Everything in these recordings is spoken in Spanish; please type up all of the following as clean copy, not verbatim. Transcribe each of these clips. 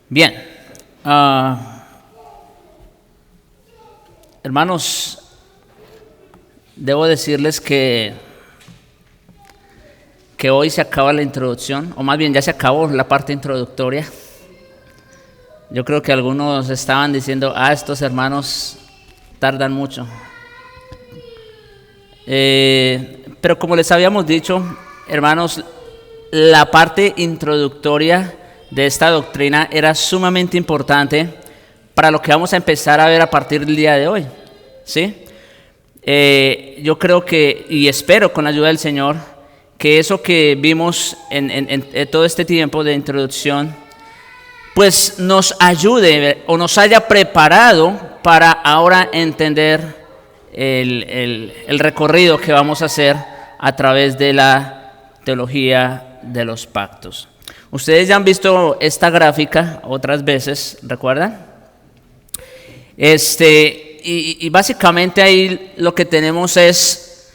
Bien, hermanos, debo decirles que hoy se acaba la introducción, o más bien ya se acabó la parte introductoria. Yo creo que algunos estaban diciendo, estos hermanos tardan mucho. Pero como les habíamos dicho, hermanos, la parte introductoria de esta doctrina era sumamente importante para lo que vamos a empezar a ver a partir del día de hoy, ¿sí? Yo creo que, y espero con la ayuda del Señor, que eso que vimos en todo este tiempo de introducción, pues nos ayude o nos haya preparado para ahora entender el recorrido que vamos a hacer a través de la teología de los pactos. Ustedes ya han visto esta gráfica otras veces, ¿recuerdan? Y básicamente ahí lo que tenemos es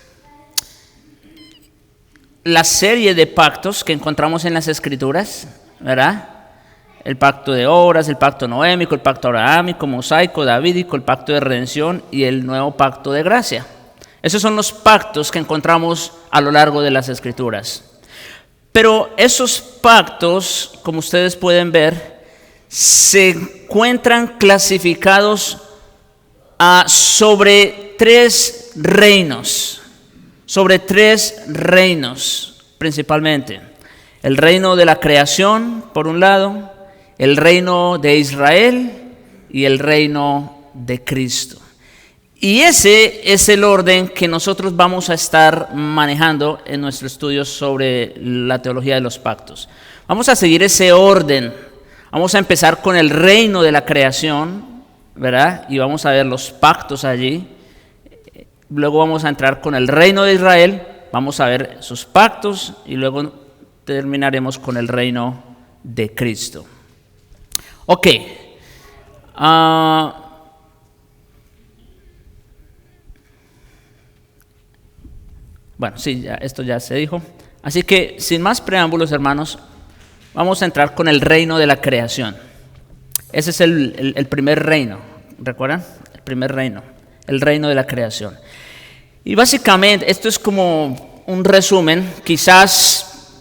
la serie de pactos que encontramos en las Escrituras, ¿verdad? El pacto de obras, el pacto noémico, el pacto abrahámico, mosaico, davídico, el pacto de redención y el nuevo pacto de gracia. Esos son los pactos que encontramos a lo largo de las Escrituras. Pero esos pactos, como ustedes pueden ver, se encuentran clasificados sobre tres reinos principalmente. El reino de la creación, por un lado, el reino de Israel y el reino de Cristo. Y ese es el orden que nosotros vamos a estar manejando en nuestro estudio sobre la teología de los pactos. Vamos a seguir ese orden. Vamos a empezar con el reino de la creación, ¿verdad? Y vamos a ver los pactos allí. Luego vamos a entrar con el reino de Israel, vamos a ver sus pactos y luego terminaremos con el reino de Cristo. Ok. Bueno, sí, esto ya se dijo. Así que, sin más preámbulos, hermanos, vamos a entrar con el reino de la creación. Ese es el primer reino, ¿recuerdan? El primer reino, el reino de la creación. Y básicamente, esto es como un resumen. Quizás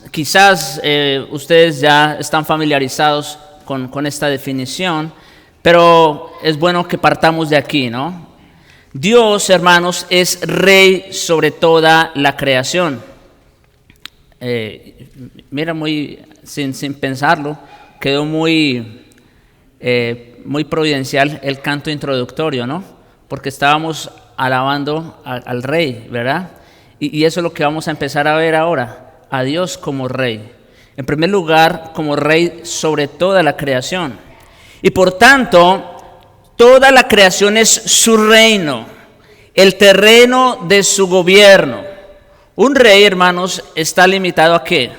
ustedes ya están familiarizados con esta definición, pero es bueno que partamos de aquí, ¿no? Dios, hermanos, es rey sobre toda la creación. Mira, sin pensarlo, quedó muy providencial el canto introductorio, ¿no? Porque estábamos alabando al rey, ¿verdad? Y eso es lo que vamos a empezar a ver ahora, a Dios como rey. En primer lugar, como rey sobre toda la creación. Y por tanto, toda la creación es su reino, el terreno de su gobierno. Un rey, hermanos, está limitado ¿a qué?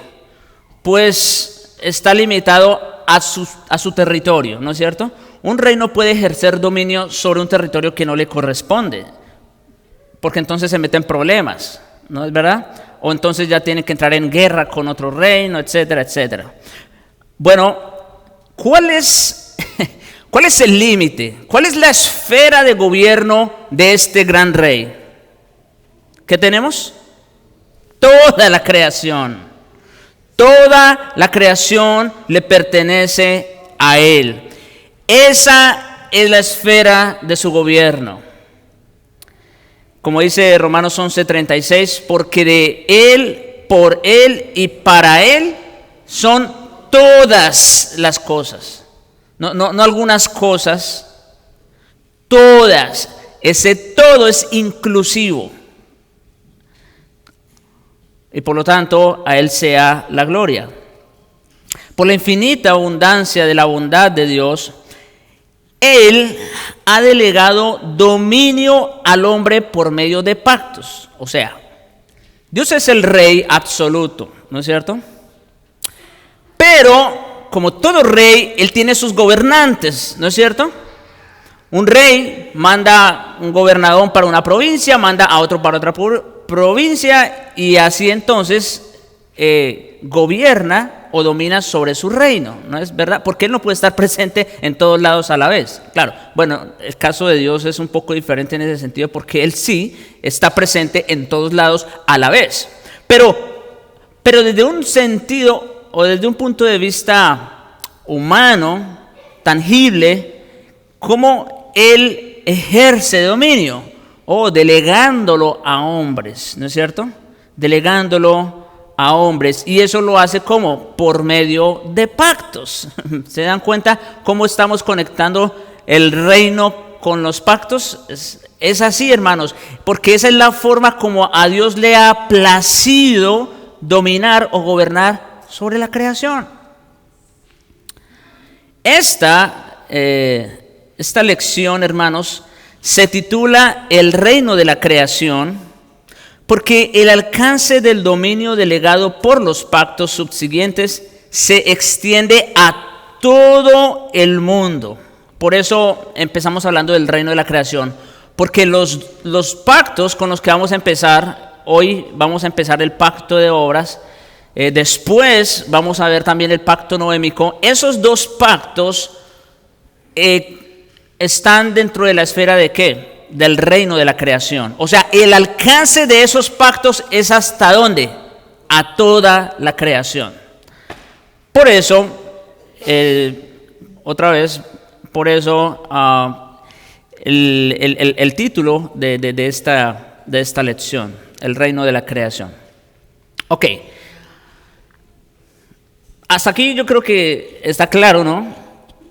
Pues está limitado a su territorio, ¿no es cierto? Un rey no puede ejercer dominio sobre un territorio que no le corresponde, porque entonces se mete en problemas, ¿no es verdad? O entonces ya tiene que entrar en guerra con otro reino, etcétera, etcétera. Bueno, ¿cuál es el límite? ¿Cuál es la esfera de gobierno de este gran rey? ¿Qué tenemos? Toda la creación. Toda la creación le pertenece a él. Esa es la esfera de su gobierno. Como dice Romanos 11:36, porque de él, por él y para él son todas las cosas. No algunas cosas, todas. Ese todo es inclusivo. Y por lo tanto, a él sea la gloria. Por la infinita abundancia de la bondad de Dios, él ha delegado dominio al hombre por medio de pactos. O sea, Dios es el rey absoluto, ¿no es cierto? Pero, como todo rey, él tiene sus gobernantes, ¿no es cierto? Un rey manda un gobernador para una provincia, manda a otro para otra provincia, y así entonces gobierna o domina sobre su reino, ¿no es verdad? Porque Él no puede estar presente en todos lados a la vez. Claro, bueno, el caso de Dios es un poco diferente en ese sentido porque Él sí está presente en todos lados a la vez. Pero desde un sentido o desde un punto de vista humano, tangible, ¿cómo Él ejerce dominio? O delegándolo a hombres, ¿no es cierto? Delegándolo a hombres, y eso lo hace ¿cómo? Por medio de pactos. ¿Se dan cuenta cómo estamos conectando el reino con los pactos? Es así, hermanos, porque esa es la forma como a Dios le ha placido dominar o gobernar sobre la creación. Esta lección, hermanos, se titula El reino de la creación, porque el alcance del dominio delegado por los pactos subsiguientes se extiende a todo el mundo. Por eso empezamos hablando del reino de la creación, porque los pactos con los que vamos a empezar, hoy vamos a empezar el pacto de obras, después vamos a ver también el pacto noémico. Esos dos pactos están dentro de la esfera de ¿qué? Del reino de la creación. O sea, el alcance de esos pactos es ¿hasta dónde? A toda la creación. Por eso, otra vez, por eso el título de esta lección, el reino de la creación. Ok. Hasta aquí yo creo que está claro, ¿no?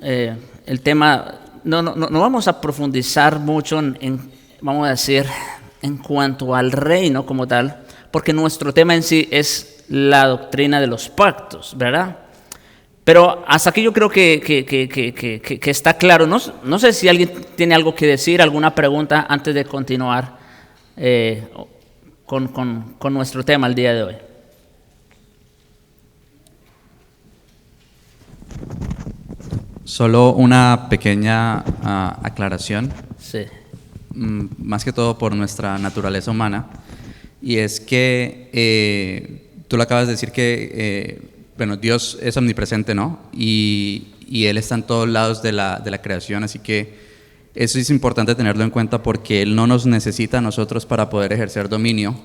El tema. No vamos a profundizar mucho vamos a decir, en cuanto al reino como tal, porque nuestro tema en sí es la doctrina de los pactos, ¿verdad? Pero hasta aquí yo creo que está claro. No sé si alguien tiene algo que decir, alguna pregunta antes de continuar con nuestro tema el día de hoy. Solo una pequeña aclaración, Sí. Más que todo por nuestra naturaleza humana, y es que tú lo acabas de decir que bueno, Dios es omnipresente, ¿no? Y Él está en todos lados de la creación, así que eso es importante tenerlo en cuenta porque Él no nos necesita a nosotros para poder ejercer dominio,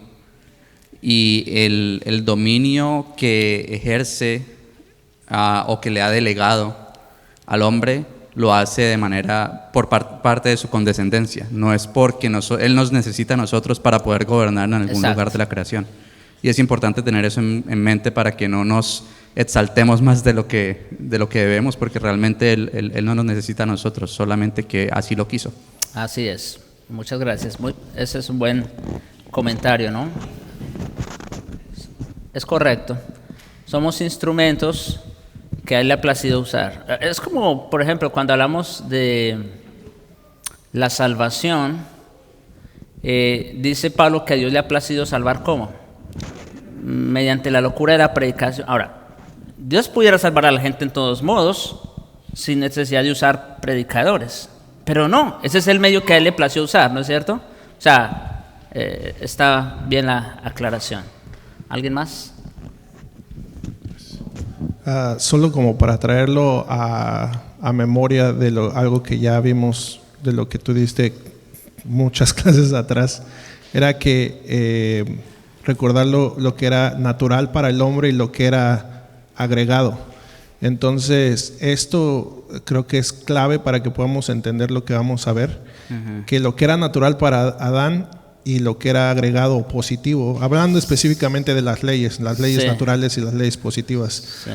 y el dominio que ejerce o que le ha delegado al hombre lo hace de manera por parte de su condescendencia, no es porque Él nos necesita a nosotros para poder gobernar en algún Exacto. lugar de la creación. Y es importante tener eso en mente para que no nos exaltemos más de lo que debemos, porque realmente Él no nos necesita a nosotros, solamente que así lo quiso. Así es. Muchas gracias. Ese es un buen comentario, ¿no? Es correcto. Somos instrumentos que a Él le ha placido usar. Es como, por ejemplo, cuando hablamos de la salvación, dice Pablo que a Dios le ha placido salvar ¿cómo? Mediante la locura de la predicación. Ahora, Dios pudiera salvar a la gente en todos modos, sin necesidad de usar predicadores, pero no, ese es el medio que a Él le plació usar, ¿no es cierto? O sea, está bien la aclaración. ¿Alguien más? Solo como para traerlo a memoria de algo que ya vimos, de lo que tú diste muchas clases atrás, era que recordar lo que era natural para el hombre y lo que era agregado. Entonces, esto creo que es clave para que podamos entender lo que vamos a ver, que lo que era natural para Adán y lo que era agregado o positivo, hablando específicamente de las leyes sí, naturales y las leyes positivas, sí,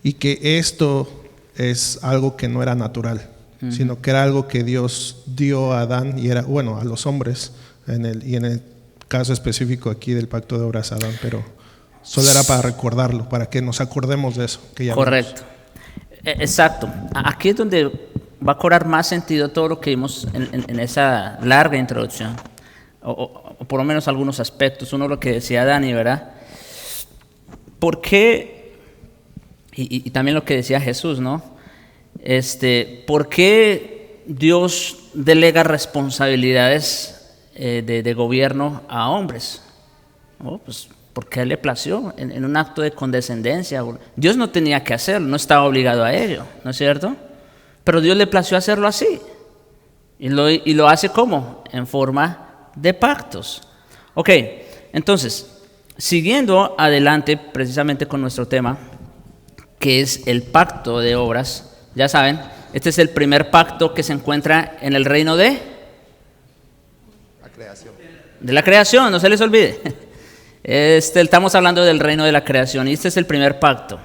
y que esto es algo que no era natural, sino que era algo que Dios dio a Adán y era, bueno, a los hombres, en el caso específico aquí del pacto de obras a Adán, pero solo era para recordarlo, para que nos acordemos de eso. Que ya correcto, exacto. Aquí es donde va a cobrar más sentido todo lo que vimos en esa larga introducción. O por lo menos algunos aspectos. Uno, lo que decía Dani, ¿verdad? ¿Por qué? Y también lo que decía Jesús, ¿no? ¿Por qué Dios delega responsabilidades de gobierno a hombres? Pues porque a Él le plació en un acto de condescendencia. Dios no tenía que hacerlo, no estaba obligado a ello, ¿no es cierto? Pero Dios le plació hacerlo así. Y lo hace ¿cómo? En forma de pactos. Ok, entonces, siguiendo adelante precisamente con nuestro tema, que es el pacto de obras. Ya saben, este es el primer pacto que se encuentra en el reino de La creación. De la creación, no se les olvide. Estamos hablando del reino de la creación y este es el primer pacto.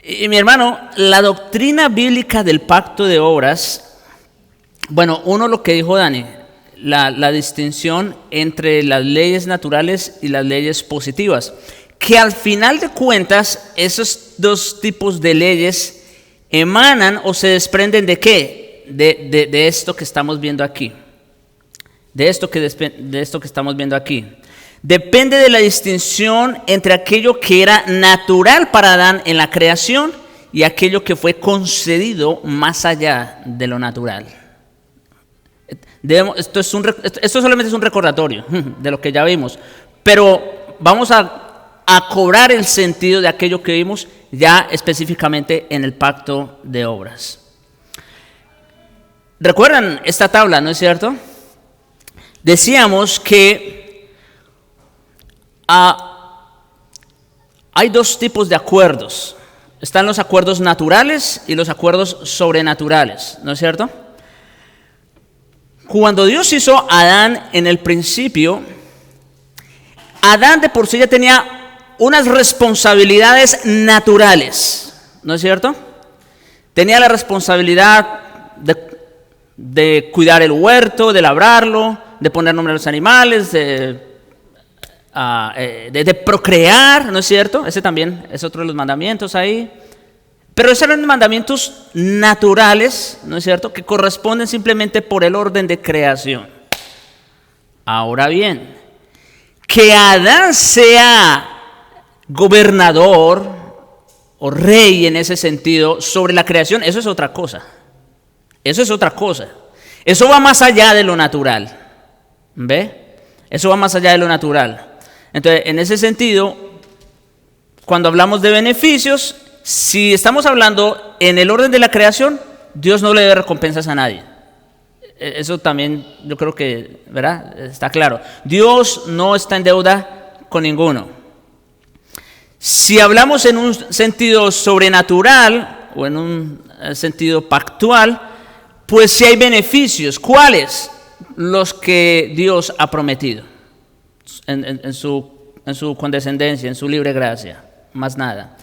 Y mi hermano, la doctrina bíblica del pacto de obras, bueno, uno lo que dijo Dani, la distinción entre las leyes naturales y las leyes positivas, que al final de cuentas esos dos tipos de leyes emanan o se desprenden ¿de qué? De esto que estamos viendo aquí. De esto que estamos viendo aquí. Depende de la distinción entre aquello que era natural para Adán en la creación y aquello que fue concedido más allá de lo natural. Esto solamente es un recordatorio de lo que ya vimos, pero vamos a cobrar el sentido de aquello que vimos ya específicamente en el pacto de obras. ¿Recuerdan esta tabla, no es cierto? Decíamos que hay dos tipos de acuerdos. Están los acuerdos naturales y los acuerdos sobrenaturales, ¿no es cierto? Cuando Dios hizo a Adán en el principio, Adán de por sí ya tenía unas responsabilidades naturales, ¿no es cierto? Tenía la responsabilidad de cuidar el huerto, de labrarlo, de poner nombre a los animales, de procrear, ¿no es cierto? Ese también es otro de los mandamientos ahí. Pero esos eran mandamientos naturales, ¿no es cierto?, que corresponden simplemente por el orden de creación. Ahora bien, que Adán sea gobernador o rey en ese sentido sobre la creación, eso es otra cosa. Eso es otra cosa. Eso va más allá de lo natural. ¿Ve? Eso va más allá de lo natural. Entonces, en ese sentido, cuando hablamos de beneficios, si estamos hablando en el orden de la creación, Dios no le debe recompensas a nadie. Eso también yo creo que, ¿verdad?, está claro. Dios no está en deuda con ninguno. Si hablamos en un sentido sobrenatural o en un sentido pactual, pues sí hay beneficios. ¿Cuáles? Los que Dios ha prometido en su condescendencia, en su libre gracia, más nada.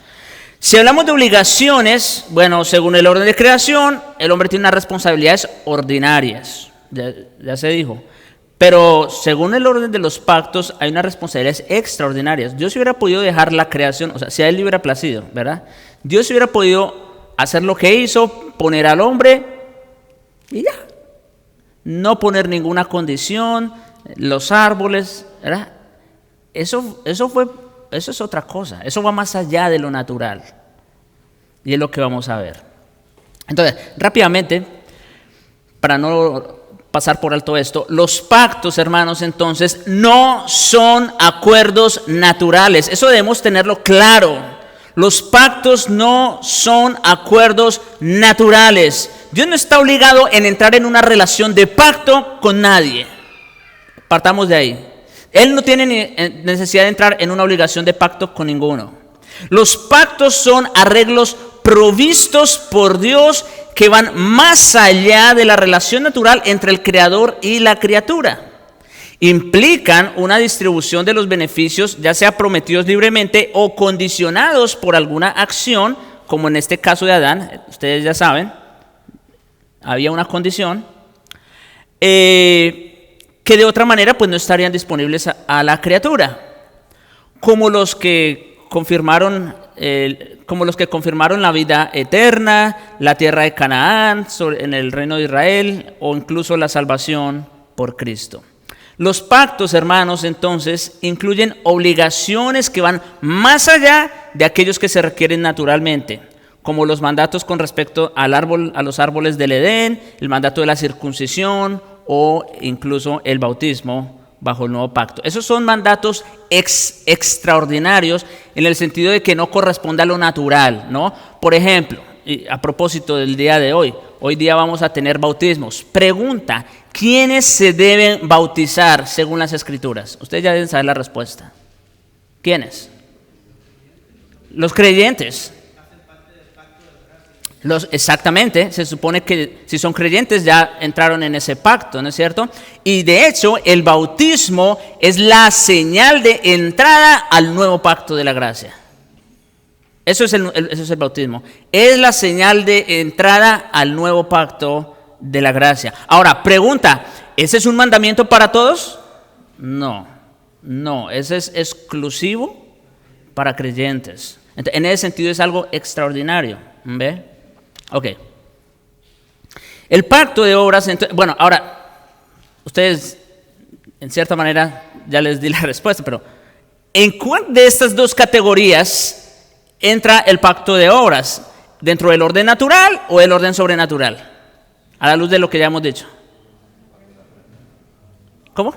Si hablamos de obligaciones, bueno, según el orden de creación, el hombre tiene unas responsabilidades ordinarias, ya se dijo. Pero según el orden de los pactos, hay unas responsabilidades extraordinarias. Dios hubiera podido dejar la creación, o sea, si a Él le hubiera placido, ¿verdad? Dios hubiera podido hacer lo que hizo, poner al hombre y ya. No poner ninguna condición, los árboles, ¿verdad? Eso es otra cosa, eso va más allá de lo natural. Y es lo que vamos a ver. Entonces, rápidamente, para no pasar por alto esto, los pactos, hermanos, entonces, no son acuerdos naturales. Eso debemos tenerlo claro. Los pactos no son acuerdos naturales. Dios no está obligado en entrar en una relación de pacto con nadie. Partamos de ahí. Él no tiene necesidad de entrar en una obligación de pacto con ninguno. Los pactos son arreglos provistos por Dios que van más allá de la relación natural entre el creador y la criatura. Implican una distribución de los beneficios, ya sea prometidos libremente o condicionados por alguna acción, como en este caso de Adán. Ustedes ya saben, había una condición que de otra manera pues no estarían disponibles a la criatura, como los que confirmaron la vida eterna, la tierra de Canaán en el reino de Israel, o incluso la salvación por Cristo. Los pactos, hermanos, entonces, incluyen obligaciones que van más allá de aquellos que se requieren naturalmente, como los mandatos con respecto a los árboles del Edén, el mandato de la circuncisión o incluso el bautismo bajo el nuevo pacto. Esos son mandatos extraordinarios en el sentido de que no corresponde a lo natural, ¿no? Por ejemplo, y a propósito del día de hoy día vamos a tener bautismos. Pregunta, ¿quiénes se deben bautizar según las Escrituras? Ustedes ya deben saber la respuesta. ¿Quiénes? Los creyentes. Exactamente, se supone que si son creyentes ya entraron en ese pacto, ¿no es cierto? Y de hecho el bautismo es la señal de entrada al nuevo pacto de la gracia. Eso es el bautismo. Es la señal de entrada al nuevo pacto de la gracia. Ahora, pregunta, ¿ese es un mandamiento para todos? No, ese es exclusivo para creyentes. En ese sentido es algo extraordinario, ¿ve? Ok. El pacto de obras, bueno, ahora, ustedes en cierta manera ya les di la respuesta, pero ¿en cuál de estas dos categorías entra el pacto de obras? ¿Dentro del orden natural o el orden sobrenatural? A la luz de lo que ya hemos dicho. ¿Cómo?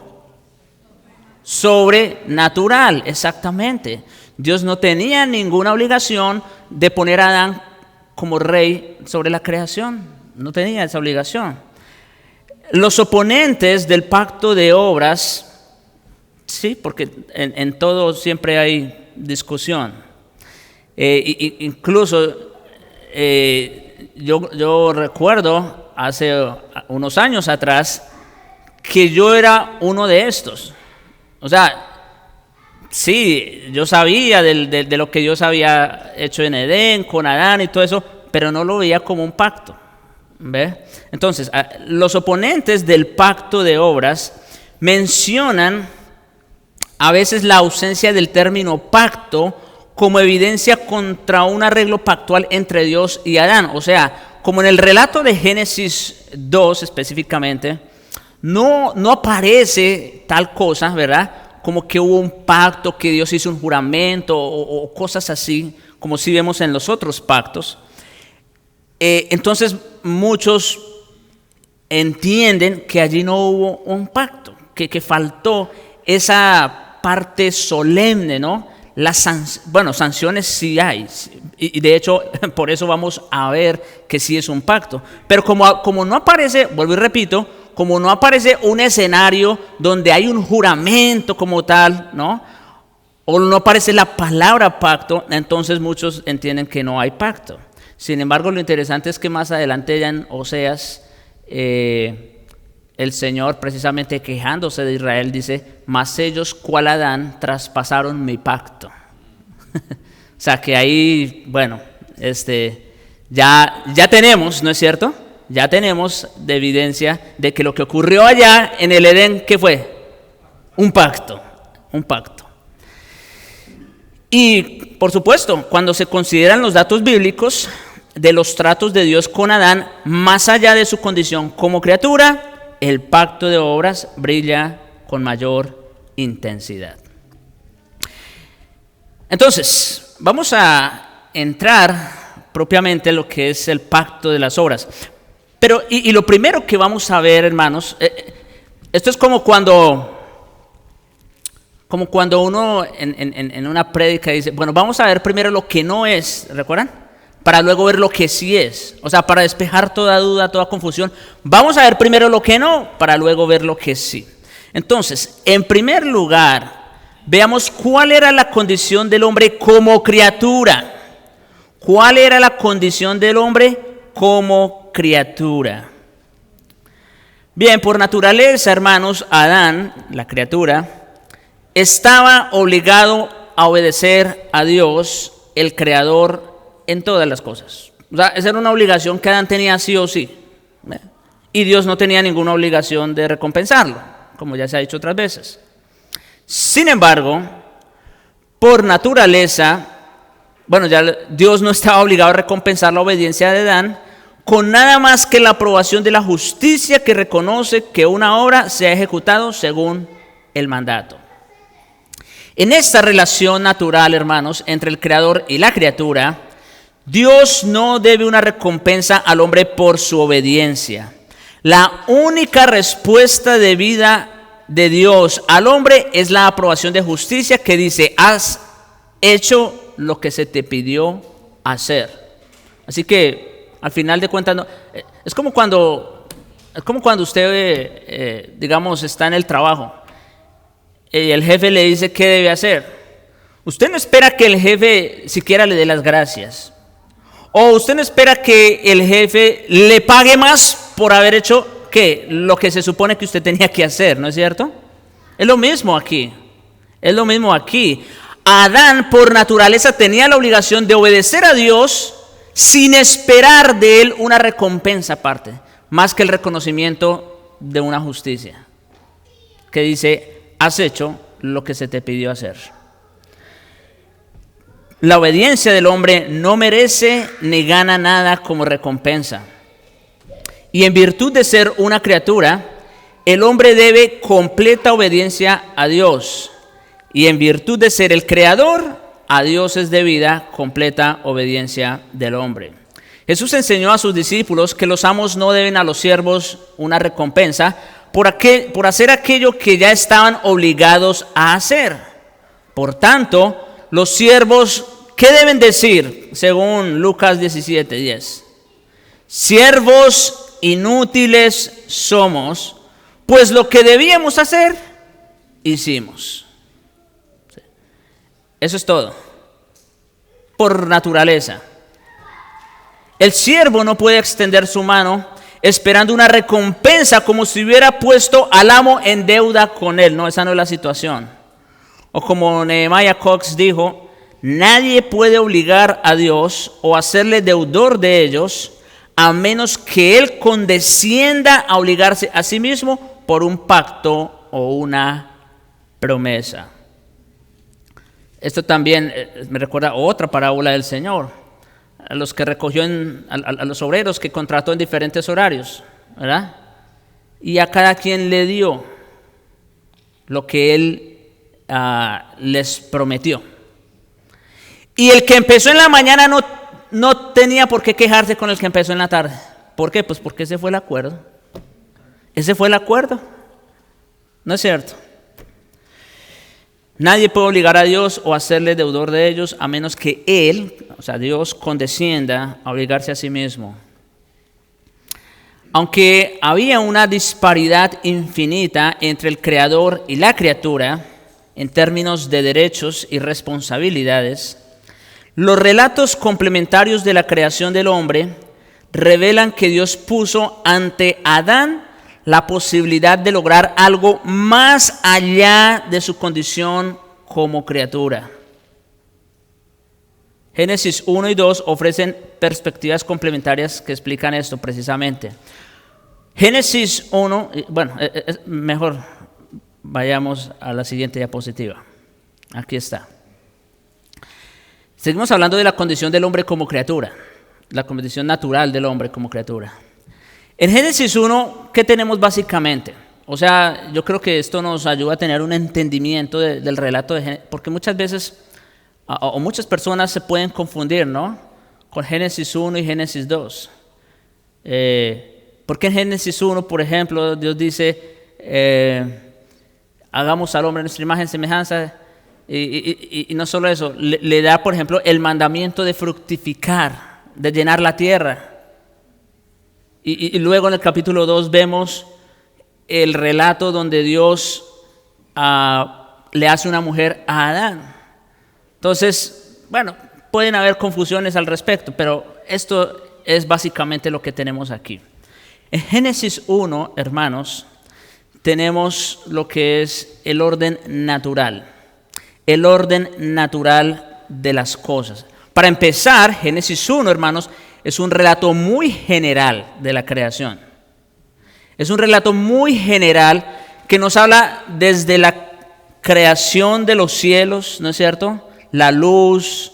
Sobrenatural, exactamente. Dios no tenía ninguna obligación de poner a Adán como rey sobre la creación. No tenía esa obligación. Los oponentes del pacto de obras, sí, porque en todo siempre hay discusión. Incluso yo recuerdo hace unos años atrás que yo era uno de estos. O sea, sí, yo sabía de lo que Dios había hecho en Edén, con Adán y todo eso, pero no lo veía como un pacto. ¿Ve? Entonces, los oponentes del pacto de obras mencionan a veces la ausencia del término pacto como evidencia contra un arreglo pactual entre Dios y Adán. O sea, como en el relato de Génesis 2 específicamente, no aparece tal cosa, ¿verdad? Como que hubo un pacto, que Dios hizo un juramento o cosas así, como sí vemos en los otros pactos. Entonces muchos entienden que allí no hubo un pacto, que faltó esa parte solemne, ¿no? Sanciones sí hay, y de hecho por eso vamos a ver que sí es un pacto. Pero como no aparece, vuelvo y repito, como no aparece un escenario donde hay un juramento como tal, ¿no? O no aparece la palabra pacto, entonces muchos entienden que no hay pacto. Sin embargo, lo interesante es que más adelante ya en Oseas, el Señor, precisamente quejándose de Israel, dice: mas ellos, cual Adán, traspasaron mi pacto. O sea que ahí, bueno, ya tenemos, ¿no es cierto? Ya tenemos de evidencia de que lo que ocurrió allá en el Edén, ¿qué fue? Un pacto. Y, por supuesto, cuando se consideran los datos bíblicos de los tratos de Dios con Adán, más allá de su condición como criatura, el pacto de obras brilla con mayor intensidad. Entonces, vamos a entrar propiamente en lo que es el pacto de las obras. Pero, y lo primero que vamos a ver, hermanos, esto es como cuando uno en una prédica dice: bueno, vamos a ver primero lo que no es, ¿recuerdan? Para luego ver lo que sí es. O sea, para despejar toda duda, toda confusión, vamos a ver primero lo que no, para luego ver lo que sí. Entonces, en primer lugar, veamos cuál era la condición del hombre como criatura. ¿Cuál era la condición del hombre como criatura? Bien, por naturaleza, hermanos, Adán, la criatura, estaba obligado a obedecer a Dios, el Creador, en todas las cosas. O sea, esa era una obligación que Adán tenía sí o sí. Y Dios no tenía ninguna obligación de recompensarlo, como ya se ha dicho otras veces. Sin embargo, por naturaleza, bueno, ya Dios no estaba obligado a recompensar la obediencia de Adán con nada más que la aprobación de la justicia que reconoce que una obra se ha ejecutado según el mandato. En esta relación natural, hermanos, entre el Creador y la criatura, Dios no debe una recompensa al hombre por su obediencia. La única respuesta debida de Dios al hombre es la aprobación de justicia que dice, has hecho lo que se te pidió hacer. Así que al final de cuentas, es como cuando usted, digamos, está en el trabajo y el jefe le dice qué debe hacer. Usted no espera que el jefe siquiera le dé las gracias. O usted no espera que el jefe le pague más por haber hecho ¿qué? Lo que se supone que usted tenía que hacer, ¿no es cierto? Es lo mismo aquí. Es lo mismo aquí. Adán por naturaleza tenía la obligación de obedecer a Dios sin esperar de él una recompensa aparte, más que el reconocimiento de una justicia que dice, has hecho lo que se te pidió hacer. La obediencia del hombre no merece ni gana nada como recompensa. Y en virtud de ser una criatura, el hombre debe completa obediencia a Dios. Y en virtud de ser el creador, a Dios es debida completa obediencia del hombre. Jesús enseñó a sus discípulos que los amos no deben a los siervos una recompensa por hacer aquello que ya estaban obligados a hacer. Por tanto, los siervos, ¿qué deben decir? Según Lucas 17:10. Siervos inútiles somos, pues lo que debíamos hacer, hicimos. Eso es todo. Por naturaleza. El siervo no puede extender su mano esperando una recompensa como si hubiera puesto al amo en deuda con él. No, esa no es la situación. O como Nehemiah Cox dijo, nadie puede obligar a Dios o hacerle deudor de ellos a menos que Él condescienda a obligarse a sí mismo por un pacto o una promesa. Esto también me recuerda a otra parábola del Señor, a los que recogió a los obreros que contrató en diferentes horarios, ¿verdad? Y a cada quien le dio lo que Él les prometió. Y el que empezó en la mañana no tenía por qué quejarse con el que empezó en la tarde. ¿Por qué? Pues porque ese fue el acuerdo. Ese fue el acuerdo. ¿No es cierto? Nadie puede obligar a Dios o hacerle deudor de ellos a menos que Él, o sea, Dios, condescienda a obligarse a sí mismo. Aunque había una disparidad infinita entre el Creador y la criatura en términos de derechos y responsabilidades, los relatos complementarios de la creación del hombre revelan que Dios puso ante Adán la posibilidad de lograr algo más allá de su condición como criatura. Génesis 1 y 2 ofrecen perspectivas complementarias que explican esto precisamente. Génesis 1, bueno, mejor vayamos a la siguiente diapositiva. Aquí está. Seguimos hablando de la condición del hombre como criatura, la condición natural del hombre como criatura. En Génesis 1, ¿qué tenemos básicamente? O sea, yo creo que esto nos ayuda a tener un entendimiento del relato de Génesis, porque muchas veces, o muchas personas se pueden confundir, ¿no? Con Génesis 1 y Génesis 2. Porque en Génesis 1, por ejemplo, Dios dice, hagamos al hombre a nuestra imagen y semejanza. Y no solo eso, le da, por ejemplo, el mandamiento de fructificar, de llenar la tierra. Y luego en el capítulo 2 vemos el relato donde Dios le hace una mujer a Adán. Entonces, bueno, pueden haber confusiones al respecto, pero esto es básicamente lo que tenemos aquí. En Génesis 1, hermanos, tenemos lo que es el orden natural. El orden natural de las cosas. Para empezar, Génesis 1, hermanos, es un relato muy general de la creación. Es un relato muy general que nos habla desde la creación de los cielos, ¿no es cierto? La luz,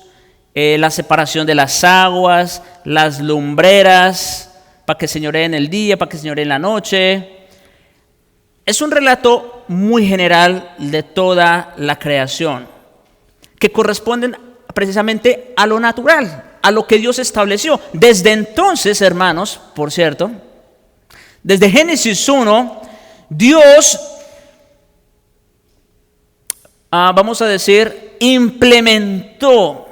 la separación de las aguas, las lumbreras, para que señoree en el día, para que señoree en la noche. Es un relato muy general de toda la creación, que corresponden precisamente a lo natural, a lo que Dios estableció. Desde entonces, hermanos, por cierto, desde Génesis 1, Dios vamos a decir, implementó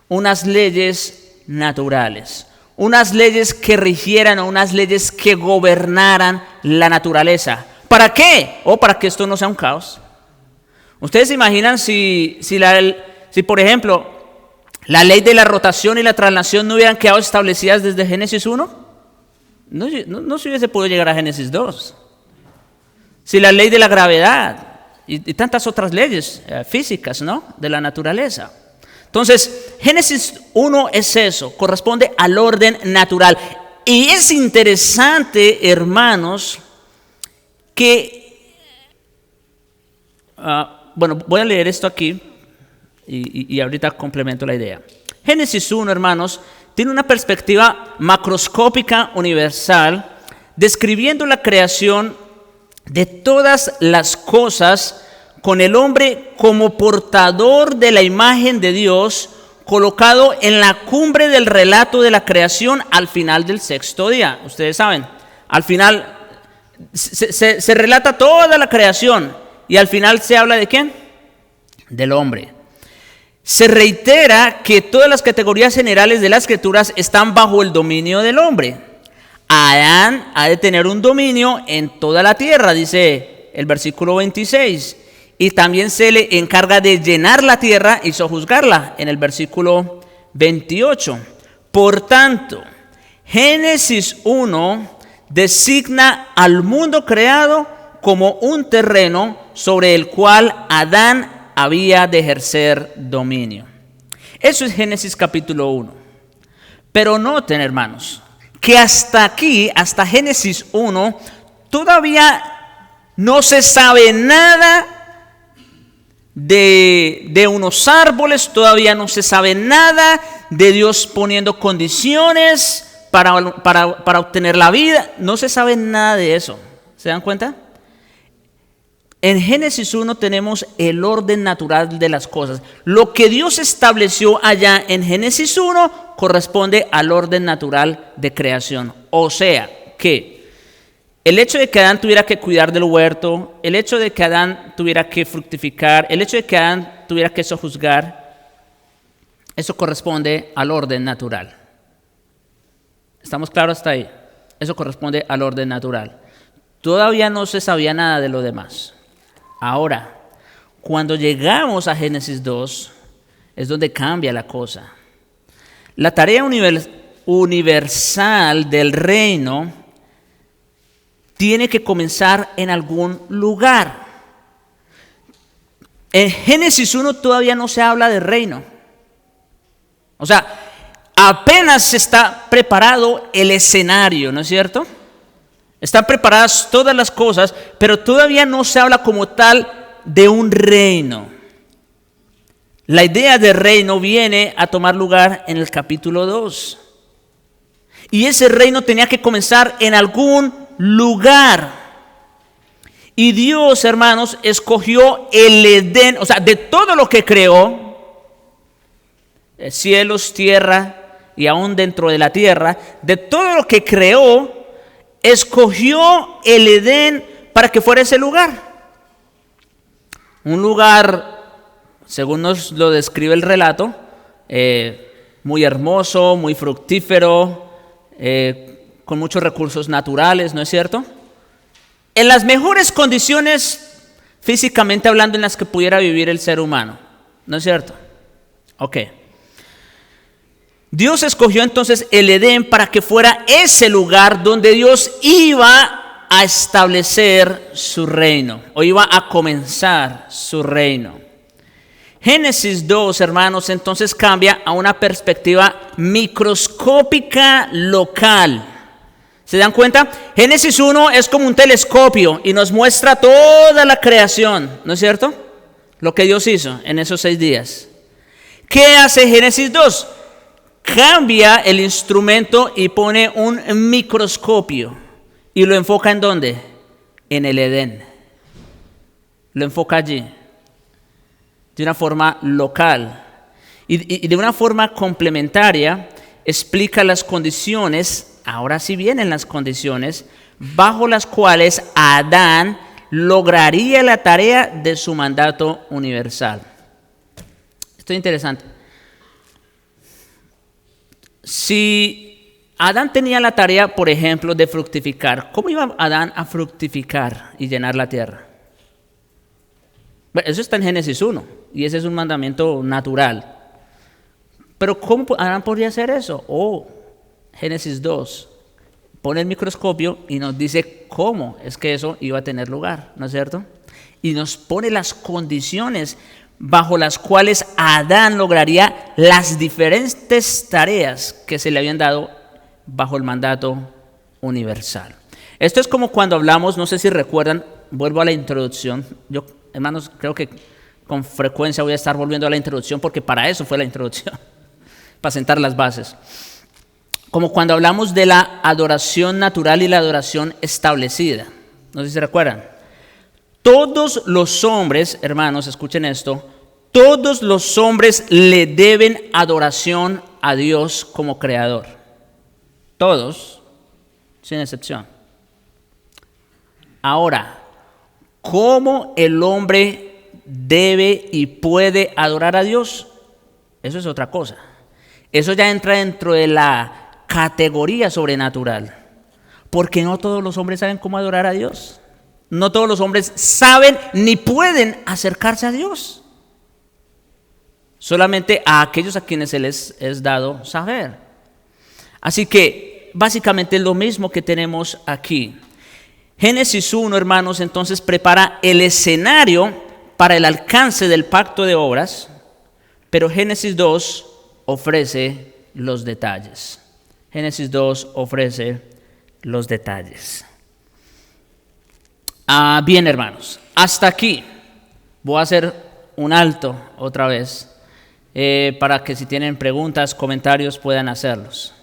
unas leyes naturales, unas leyes que rigieran o unas leyes que gobernaran la naturaleza. ¿Para qué? Para que esto no sea un caos. ¿Ustedes se imaginan si por ejemplo, la ley de la rotación y la traslación no hubieran quedado establecidas desde Génesis 1? No se hubiese podido llegar a Génesis 2. Si la ley de la gravedad y tantas otras leyes físicas, ¿no?, de la naturaleza. Entonces, Génesis 1 es eso, corresponde al orden natural. Y es interesante, hermanos, que, bueno, voy a leer esto aquí y ahorita complemento la idea. Génesis 1, hermanos, tiene una perspectiva macroscópica universal, describiendo la creación de todas las cosas, con el hombre como portador de la imagen de Dios, colocado en la cumbre del relato de la creación al final del sexto día. Ustedes saben, al final se relata toda la creación y al final se habla ¿de quién? Del hombre. Se reitera que todas las categorías generales de las escrituras están bajo el dominio del hombre. Adán ha de tener un dominio en toda la tierra, dice el versículo 26. Y también se le encarga de llenar la tierra y sojuzgarla en el versículo 28. Por tanto, Génesis 1 designa al mundo creado como un terreno sobre el cual Adán había de ejercer dominio. Eso es Génesis capítulo 1. Pero noten, hermanos, que hasta aquí, hasta Génesis 1, todavía no se sabe nada de unos árboles, todavía no se sabe nada de Dios poniendo condiciones para obtener la vida. No se sabe nada de eso. ¿Se dan cuenta? En Génesis 1 tenemos el orden natural de las cosas. Lo que Dios estableció allá en Génesis 1 corresponde al orden natural de creación. O sea, que el hecho de que Adán tuviera que cuidar del huerto, el hecho de que Adán tuviera que fructificar, el hecho de que Adán tuviera que sojuzgar, eso corresponde al orden natural. ¿Estamos claros hasta ahí? Eso corresponde al orden natural. Todavía no se sabía nada de lo demás. Ahora, cuando llegamos a Génesis 2, es donde cambia la cosa. La tarea universal del reino tiene que comenzar en algún lugar. En Génesis 1 todavía no se habla de reino. O sea, apenas está preparado el escenario, ¿no es cierto? Están preparadas todas las cosas, pero todavía no se habla como tal de un reino. La idea de reino viene a tomar lugar en el capítulo 2. Y ese reino tenía que comenzar en algún lugar. Y Dios, hermanos, escogió el Edén, o sea, de todo lo que creó, cielos, tierra y aún dentro de la tierra, de todo lo que creó, escogió el Edén para que fuera ese lugar. Un lugar, según nos lo describe el relato, muy hermoso, muy fructífero, con muchos recursos naturales, ¿no es cierto? En las mejores condiciones, físicamente hablando, en las que pudiera vivir el ser humano, ¿no es cierto? Ok. Dios escogió entonces el Edén para que fuera ese lugar donde Dios iba a establecer su reino, o iba a comenzar su reino. Génesis 2, hermanos, entonces cambia a una perspectiva microscópica local. ¿Se dan cuenta? Génesis 1 es como un telescopio y nos muestra toda la creación, ¿no es cierto? Lo que Dios hizo en esos 6 días. ¿Qué hace Génesis 2? Cambia el instrumento y pone un microscopio. ¿Y lo enfoca en dónde? En el Edén. Lo enfoca allí. De una forma local. Y de una forma complementaria explica las condiciones, ahora sí vienen las condiciones, bajo las cuales a Adán lograría la tarea de su mandato universal. Esto es interesante. Si Adán tenía la tarea, por ejemplo, de fructificar, ¿cómo iba Adán a fructificar y llenar la tierra? Bueno, eso está en Génesis 1 y ese es un mandamiento natural. Pero ¿cómo Adán podría hacer eso? Génesis 2 pone el microscopio y nos dice cómo es que eso iba a tener lugar, ¿no es cierto? Y nos pone las condiciones bajo las cuales Adán lograría las diferentes tareas que se le habían dado bajo el mandato universal. Esto es como cuando hablamos, no sé si recuerdan, vuelvo a la introducción. Yo, hermanos, creo que con frecuencia voy a estar volviendo a la introducción porque para eso fue la introducción, para sentar las bases. Como cuando hablamos de la adoración natural y la adoración establecida. No sé si se recuerdan. Todos los hombres, hermanos, escuchen esto, todos los hombres le deben adoración a Dios como creador. Todos, sin excepción. Ahora, ¿cómo el hombre debe y puede adorar a Dios? Eso es otra cosa. Eso ya entra dentro de la categoría sobrenatural. Porque no todos los hombres saben cómo adorar a Dios. No todos los hombres saben ni pueden acercarse a Dios. Solamente a aquellos a quienes se les es dado saber. Así que básicamente es lo mismo que tenemos aquí. Génesis 1, hermanos, entonces prepara el escenario para el alcance del pacto de obras, pero Génesis 2 ofrece los detalles. Génesis 2 ofrece los detalles. Bien, hermanos, hasta aquí voy a hacer un alto otra vez para que si tienen preguntas, comentarios puedan hacerlos.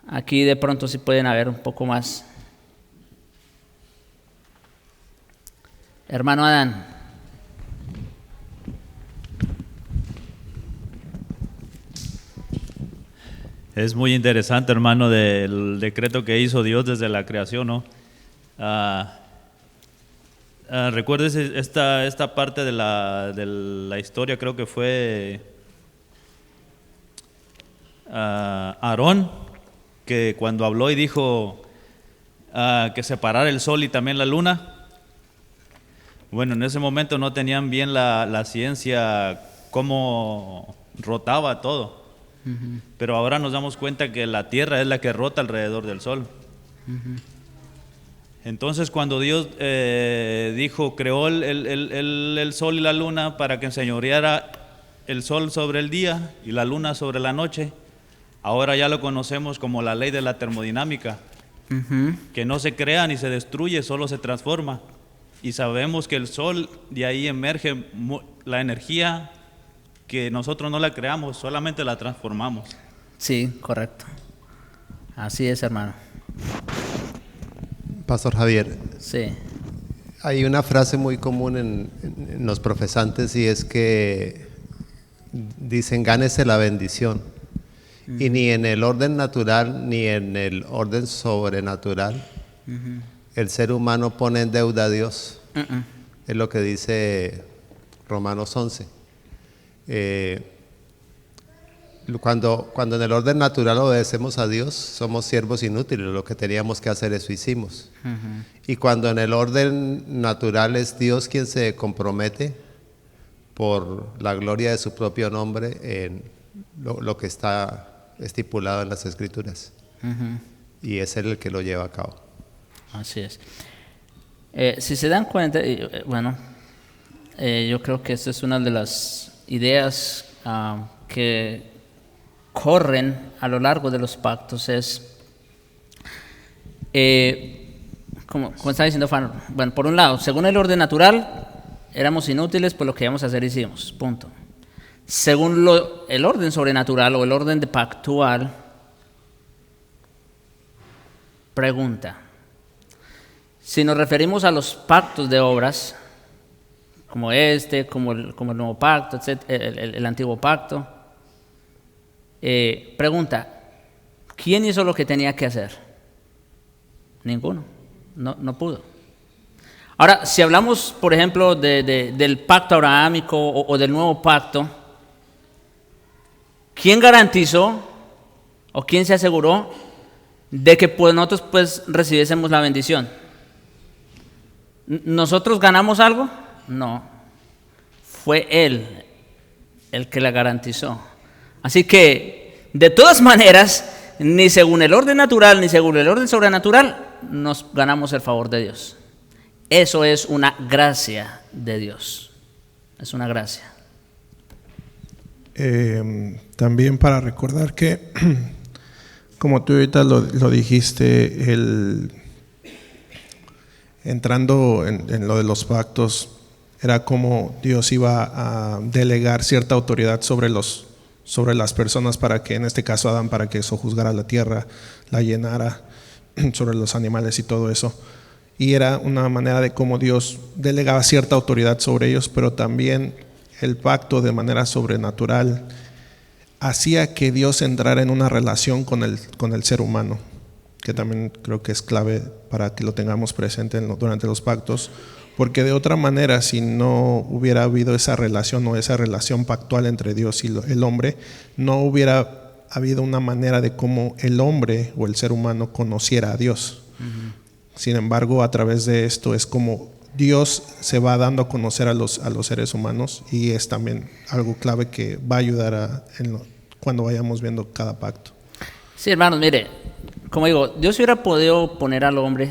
Aquí de pronto sí pueden haber un poco más. Hermano Adán. Es muy interesante, hermano, del decreto que hizo Dios desde la creación, ¿no? Recuerdes esta parte de la historia, creo que fue Aarón, que cuando habló y dijo que separara el sol y también la luna. Bueno, en ese momento no tenían bien la ciencia cómo rotaba todo. Uh-huh. Pero ahora nos damos cuenta que la tierra es la que rota alrededor del sol. Uh-huh. Entonces cuando Dios creó el sol y la luna para que enseñoreara el sol sobre el día y la luna sobre la noche, ahora ya lo conocemos como la ley de la termodinámica, uh-huh, que no se crea ni se destruye, solo se transforma. Y sabemos que el sol, de ahí emerge la energía que nosotros no la creamos, solamente la transformamos. Sí, correcto. Así es, hermano. Pastor Javier. Sí. Hay una frase muy común en los profesantes y es que dicen, gánese la bendición. Uh-huh. Y ni en el orden natural ni en el orden sobrenatural, uh-huh, el ser humano pone en deuda a Dios. Uh-uh. Es lo que dice Romanos 11. Cuando en el orden natural obedecemos a Dios, somos siervos inútiles, lo que teníamos que hacer eso hicimos. Uh-huh. Y cuando en el orden natural es Dios quien se compromete por la gloria de su propio nombre en lo que está estipulado en las Escrituras. Uh-huh. Y es Él el que lo lleva a cabo. Así es. Si se dan cuenta, yo creo que esta es una de las ideas que corren a lo largo de los pactos, es, como estaba diciendo Fano, bueno, por un lado, según el orden natural, éramos inútiles, pues lo que íbamos a hacer hicimos, punto. Según el orden sobrenatural o el orden de pactual, pregunta, si nos referimos a los pactos de obras, como como el nuevo pacto, el antiguo pacto, pregunta, ¿quién hizo lo que tenía que hacer? Ninguno, no pudo. Ahora, si hablamos, por ejemplo, del pacto abrahámico o del nuevo pacto, ¿quién garantizó o quién se aseguró de que nosotros pues recibiésemos la bendición? ¿Nosotros ganamos algo? No. Fue Él el que la garantizó. Así que, de todas maneras, ni según el orden natural ni según el orden sobrenatural, nos ganamos el favor de Dios. Eso es una gracia de Dios. Es una gracia. También para recordar que, como tú ahorita lo dijiste, entrando en lo de los pactos, era como Dios iba a delegar cierta autoridad sobre las personas, para que, en este caso Adán, para que sojuzgara la tierra, la llenara, sobre los animales y todo eso. Y era una manera de cómo Dios delegaba cierta autoridad sobre ellos, pero también el pacto, de manera sobrenatural, hacía que Dios entrara en una relación con el ser humano, que también creo que es clave para que lo tengamos presente durante los pactos, porque de otra manera, si no hubiera habido esa relación o esa relación pactual entre Dios y el hombre, no hubiera habido una manera de cómo el hombre o el ser humano conociera a Dios. Uh-huh. Sin embargo, a través de esto es como Dios se va dando a conocer a los seres humanos, y es también algo clave que va a ayudar cuando vayamos viendo cada pacto. Sí, hermanos, mire, como digo, Dios hubiera podido poner al hombre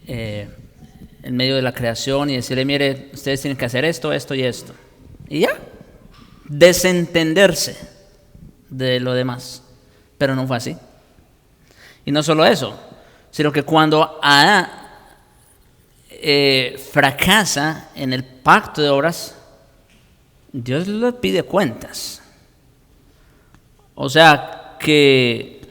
en medio de la creación y decirle, mire, ustedes tienen que hacer esto, esto y esto. Y ya, desentenderse de lo demás. Pero no fue así. Y no solo eso, sino que cuando Adán fracasa en el pacto de obras, Dios le pide cuentas. O sea que,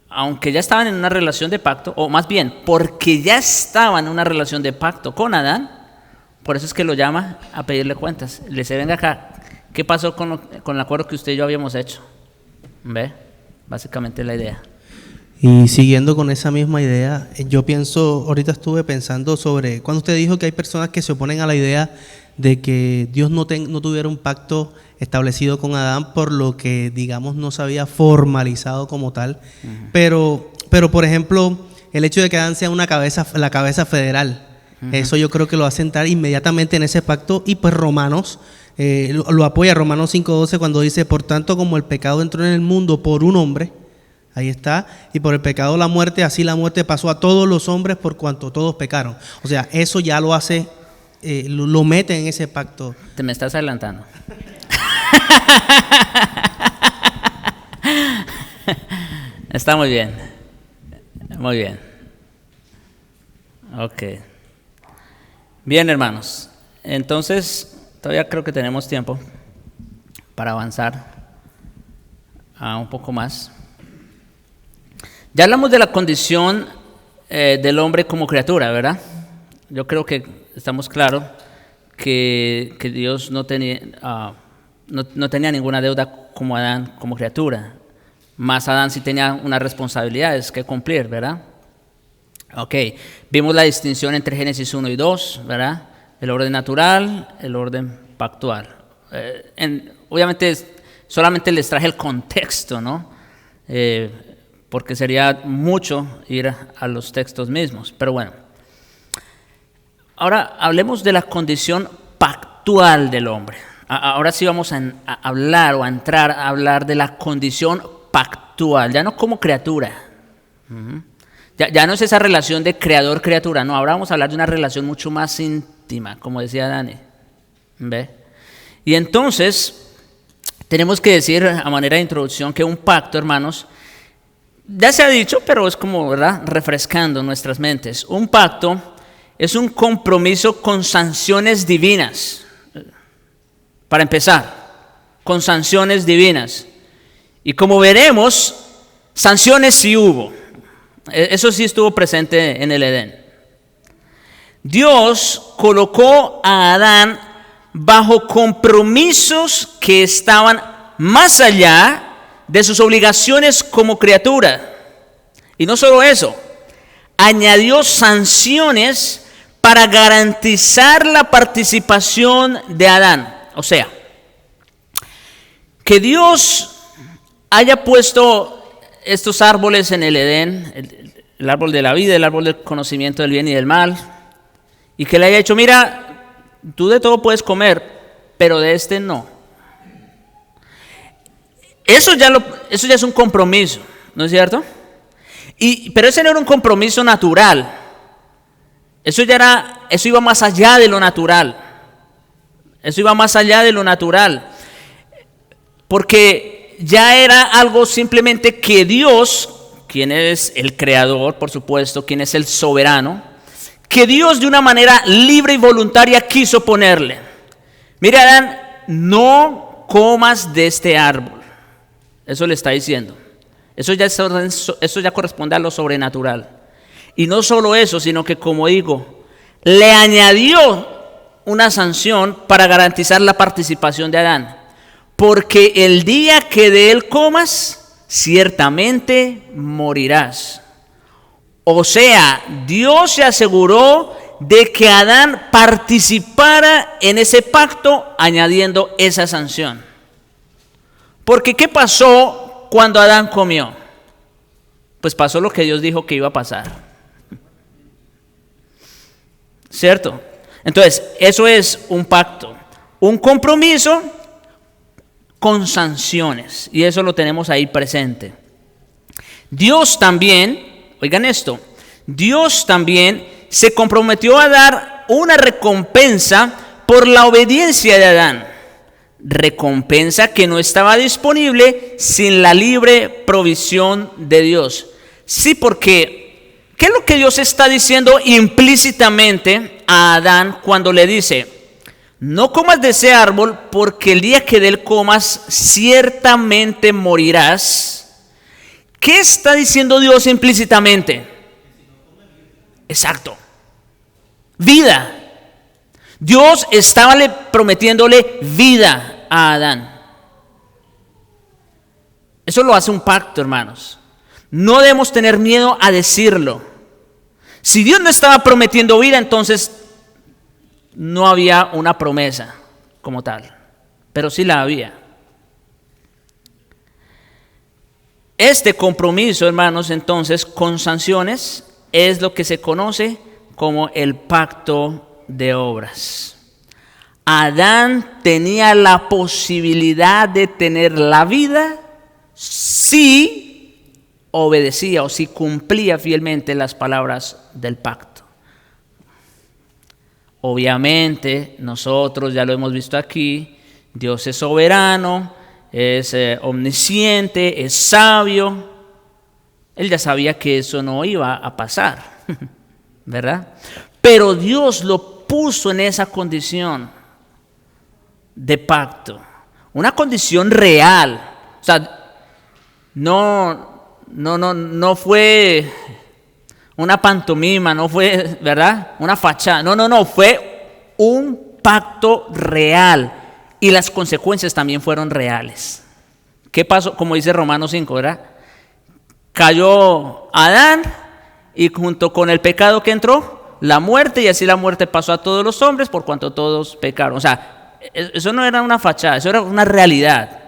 aunque ya estaban en una relación de pacto, o más bien, porque ya estaban en una relación de pacto con Adán, por eso es que lo llama a pedirle cuentas. Le dice, venga acá, ¿qué pasó con el acuerdo que usted y yo habíamos hecho? ¿Ve? Básicamente la idea. Y siguiendo con esa misma idea, yo pienso, ahorita estuve pensando sobre, cuando usted dijo que hay personas que se oponen a la idea de que Dios no tuviera un pacto establecido con Adán, por lo que, digamos, no se había formalizado como tal. Uh-huh. Pero, por ejemplo, el hecho de que Adán sea la cabeza federal, uh-huh, eso yo creo que lo hace entrar inmediatamente en ese pacto, y pues Romanos lo apoya, Romanos 5:12, cuando dice, por tanto, como el pecado entró en el mundo por un hombre, ahí está, y por el pecado la muerte, así la muerte pasó a todos los hombres por cuanto todos pecaron. O sea, eso ya lo hace, lo mete en ese pacto. Te me estás adelantando. Está muy bien. Muy bien. Ok. Bien, hermanos. Entonces, todavía creo que tenemos tiempo para avanzar un poco más. Ya hablamos de la condición del hombre como criatura, ¿verdad? Yo creo que estamos claros que Dios no tenía ninguna deuda como Adán, como criatura. Más Adán sí tenía unas responsabilidades que cumplir, ¿verdad? Ok, vimos la distinción entre Génesis 1 y 2, ¿verdad? El orden natural, el orden pactual. Obviamente solamente les traje el contexto, ¿no? Porque sería mucho ir a los textos mismos, pero bueno. Ahora hablemos de la condición pactual del hombre. Ahora sí vamos a hablar o a entrar a hablar de la condición pactual, ya no como criatura. Uh-huh. Ya no es esa relación de creador-criatura, no, ahora vamos a hablar de una relación mucho más íntima, como decía Dani. ¿Ve? Y entonces, tenemos que decir a manera de introducción que un pacto, hermanos, ya se ha dicho, pero es como, ¿verdad?, refrescando nuestras mentes. Un pacto es un compromiso con sanciones divinas. Para empezar, con sanciones divinas. Y como veremos, sanciones sí hubo. Eso sí estuvo presente en el Edén. Dios colocó a Adán bajo compromisos que estaban más allá de sus obligaciones como criatura. Y no solo eso, añadió sanciones para garantizar la participación de Adán. O sea, que Dios haya puesto estos árboles en el Edén, el árbol de la vida, el árbol del conocimiento del bien y del mal, y que le haya dicho, mira, tú de todo puedes comer, pero de este no. Eso ya es un compromiso, ¿no es cierto? Pero ese no era un compromiso natural. Eso iba más allá de lo natural. Eso iba más allá de lo natural. Porque ya era algo simplemente que Dios, quien es el creador, por supuesto, quien es el soberano, que Dios de una manera libre y voluntaria quiso ponerle. Mira, Adán, no comas de este árbol. Eso le está diciendo. Eso ya corresponde a lo sobrenatural. Y no solo eso, sino que, como digo, le añadió una sanción para garantizar la participación de Adán. Porque el día que de él comas, ciertamente morirás. O sea, Dios se aseguró de que Adán participara en ese pacto añadiendo esa sanción. Porque ¿qué pasó cuando Adán comió? Pues pasó lo que Dios dijo que iba a pasar. ¿Cierto? Entonces, eso es un pacto, un compromiso con sanciones, y eso lo tenemos ahí presente. Dios también, oigan esto, Dios también se comprometió a dar una recompensa por la obediencia de Adán, recompensa que no estaba disponible sin la libre provisión de Dios. Sí, porque ¿qué es lo que Dios está diciendo implícitamente a Adán cuando le dice, no comas de ese árbol porque el día que de él comas ciertamente morirás? ¿Qué está diciendo Dios implícitamente? Exacto. Vida. Dios estaba prometiéndole vida a Adán. Eso lo hace un pacto, hermanos. No debemos tener miedo a decirlo. Si Dios no estaba prometiendo vida, entonces no había una promesa como tal, pero sí la había. Este compromiso, hermanos, entonces, con sanciones, es lo que se conoce como el pacto de obras. Adán tenía la posibilidad de tener la vida si obedecía o si cumplía fielmente las palabras del pacto. Obviamente, nosotros ya lo hemos visto aquí, Dios es soberano, es omnisciente, es sabio. Él ya sabía que eso no iba a pasar, ¿verdad? Pero Dios lo puso en esa condición de pacto, una condición real. O sea, no fue una pantomima, no fue, ¿verdad?, una fachada. No, fue un pacto real y las consecuencias también fueron reales. ¿Qué pasó? Como dice Romanos 5, ¿verdad? Cayó Adán y junto con el pecado que entró, la muerte, y así la muerte pasó a todos los hombres por cuanto todos pecaron. O sea, eso no era una fachada, eso era una realidad.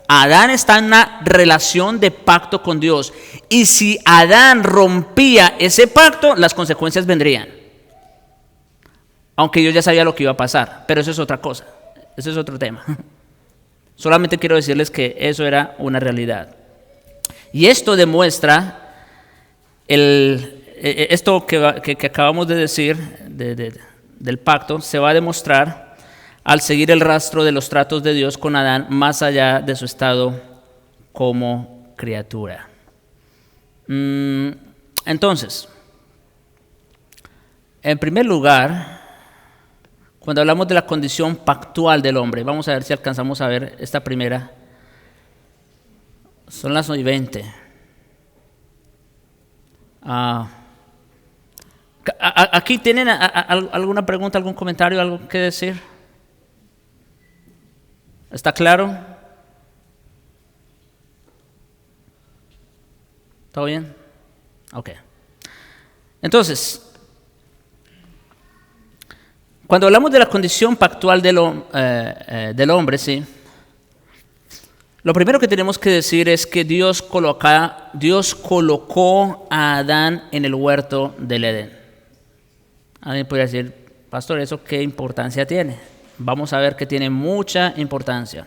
Adán está en una relación de pacto con Dios. Y si Adán rompía ese pacto, las consecuencias vendrían. Aunque Dios ya sabía lo que iba a pasar. Pero eso es otra cosa. Eso es otro tema. Solamente quiero decirles que eso era una realidad. Y esto demuestra esto que acabamos de decir del pacto, se va a demostrar al seguir el rastro de los tratos de Dios con Adán más allá de su estado como criatura. Entonces, en primer lugar, cuando hablamos de la condición pactual del hombre, vamos a ver si alcanzamos a ver esta primera. Son las 9:20. ¿Aquí tienen alguna pregunta, algún comentario, algo que decir? ¿Está claro? ¿Todo bien? Ok. Entonces, cuando hablamos de la condición pactual del hombre, ¿sí? Lo primero que tenemos que decir es que Dios colocó a Adán en el huerto del Edén. Alguien podría decir, pastor, ¿eso qué importancia tiene? Vamos a ver que tiene mucha importancia.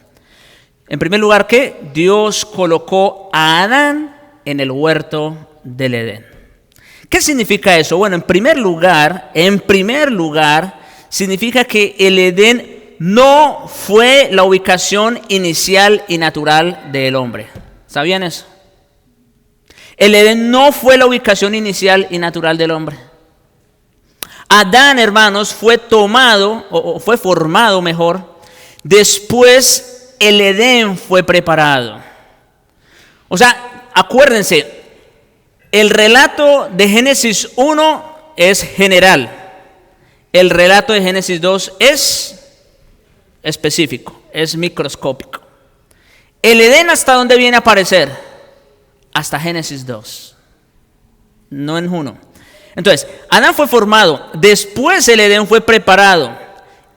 En primer lugar, que Dios colocó a Adán en el huerto del Edén. ¿Qué significa eso? Bueno, en primer lugar, significa que el Edén no fue la ubicación inicial y natural del hombre. ¿Sabían eso? El Edén no fue la ubicación inicial y natural del hombre. Adán, hermanos, fue tomado, o fue formado mejor, después el Edén fue preparado. O sea, acuérdense, el relato de Génesis 1 es general. El relato de Génesis 2 es específico, es microscópico. El Edén, ¿hasta dónde viene a aparecer? Hasta Génesis 2, no en 1. Entonces, Adán fue formado, después el Edén fue preparado,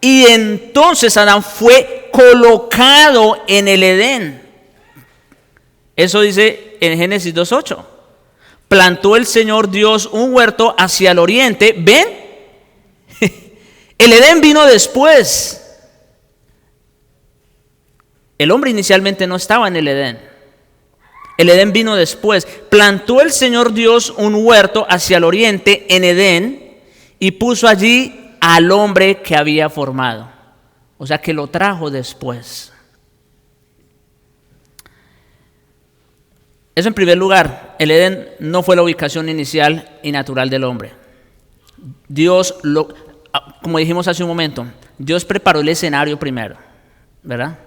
y entonces Adán fue colocado en el Edén. Eso dice en Génesis 2:8. Plantó el Señor Dios un huerto hacia el oriente. ¿Ven? El Edén vino después. El hombre inicialmente no estaba en el Edén. El Edén vino después. Plantó el Señor Dios un huerto hacia el oriente en Edén y puso allí al hombre que había formado. O sea que lo trajo después. Eso en primer lugar. El Edén no fue la ubicación inicial y natural del hombre. Dios, como dijimos hace un momento, Dios preparó el escenario primero, ¿verdad?